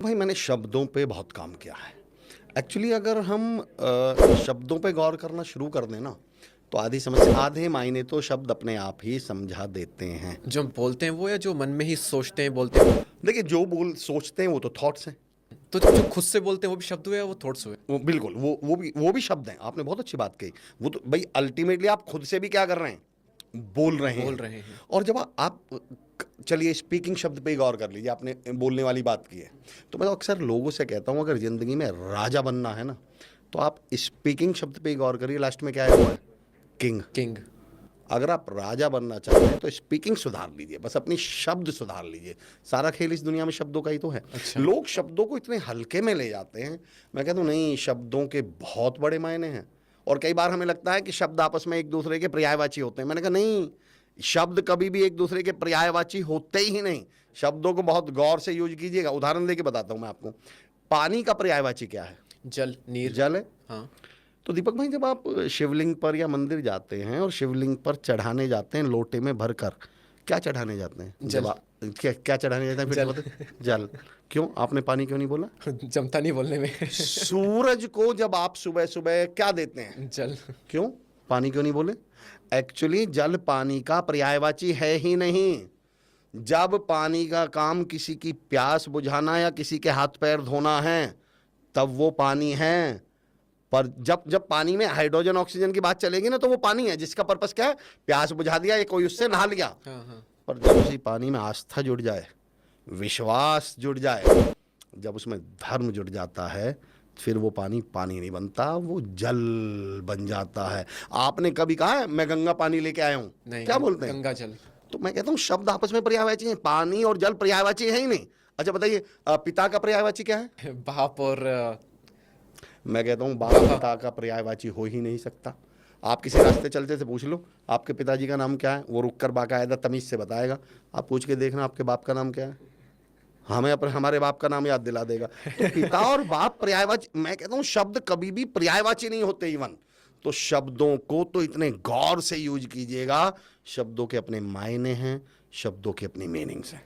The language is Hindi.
भाई मैंने शब्दों पे बहुत काम किया है। एक्चुअली अगर हम शब्दों पे गौर करना शुरू कर दें ना, तो आधे मायने तो शब्द अपने आप ही समझा देते हैं। जो हम बोलते हैं वो, या जो मन में ही सोचते हैं बोलते हैं वो? देखिए, जो सोचते हैं वो तो थॉट्स हैं। तो जो खुद से बोलते हैं वो भी शब्द हुए या वो थॉट्स हुए? वो बिल्कुल वो भी शब्द हैं। आपने बहुत अच्छी बात कही। वो तो भाई अल्टीमेटली आप खुद से भी क्या कर रहे हैं, बोल रहे बोल हैं। रहे हैं। और जब आप चलिए स्पीकिंग शब्द पे ही गौर कर लीजिए, आपने बोलने वाली बात की है। तो मैं तो अक्सर लोगों से कहता हूँ, अगर ज़िंदगी में राजा बनना है ना, तो आप स्पीकिंग शब्द पे ही गौर करिए। लास्ट में क्या आया हुआ है? किंग। किंग। अगर आप राजा बनना चाहते हैं तो स्पीकिंग सुधार लीजिए, बस अपनी शब्द सुधार लीजिए। सारा खेल इस दुनिया में शब्दों का ही तो है। अच्छा। लोग शब्दों को इतने हल्के में ले जाते हैं। मैं कहता हूँ नहीं, शब्दों के बहुत बड़े मायने हैं। और कई बार हमें लगता है कि शब्द आपस में एक दूसरे के पर्यायवाची होते हैं। मैंने कहा नहीं, शब्द कभी भी एक दूसरे के पर्यायवाची होते ही नहीं। शब्दों को बहुत गौर से यूज कीजिएगा। उदाहरण देके बताता हूँ मैं आपको। पानी का पर्यायवाची क्या है? जल, नीर। जल है। हाँ। तो दीपक भाई, जब आप शिवलिंग पर या मंदिर जाते हैं और शिवलिंग पर चढ़ाने जाते हैं लोटे में भरकर, क्या चढ़ाने जाते हैं? जल। जब आप क्या चढ़ाने जाते हैं फिर से जल। बताइए? जल। क्यों आपने पानी क्यों नहीं बोला? जमता नहीं बोलने में। सूरज को जब आप सुबह सुबह क्या देते हैं? जल। क्यों पानी क्यों नहीं बोले? एक्चुअली जल पानी का पर्यायवाची है ही नहीं। जब पानी का काम किसी की प्यास बुझाना या किसी के हाथ पैर धोना है, तब वो पानी है। पर जब जब पानी में हाइड्रोजन ऑक्सीजन की बात चलेगी ना, तो वो पानी है जिसका पर्पस क्या है? प्यास बुझा दिया या कोई उससे नहा लिया। हाँ हाँ। पर जब उसी पानी में आस्था जुड़ जाए, विश्वास जुड़ जाए, जब उसमें धर्म जुड़ जाता है, फिर वो पानी पानी नहीं बनता, वो जल बन जाता है। आपने कभी कहा है मैं गंगा पानी लेके आया हूं? नहीं, क्या बोलते हैं? गंगा जल। तो मैं कहता हूं शब्द आपस में पर्यायवाची हैं। पानी और जल पर्यायवाची है ही नहीं। अच्छा बताइए, पिता का पर्यायवाची क्या है? बाप और मैं कहता हूँ बाप पिता का पर्यायवाची हो ही नहीं सकता। आप किसी रास्ते चलते से पूछ लो आपके पिताजी का नाम क्या है, वो रुक कर बाकायदा तमीज से बताएगा। आप पूछ के देखना आपके बाप का नाम क्या है, हमें अपने हमारे बाप का नाम याद दिला देगा। तो पिता और बाप पर्यायवाची। मैं कहता हूँ शब्द कभी भी पर्यायवाची नहीं होते इवन। तो शब्दों को तो इतने गौर से यूज कीजिएगा। शब्दों के अपने मायने हैं, शब्दों के अपनी मीनिंग्स हैं।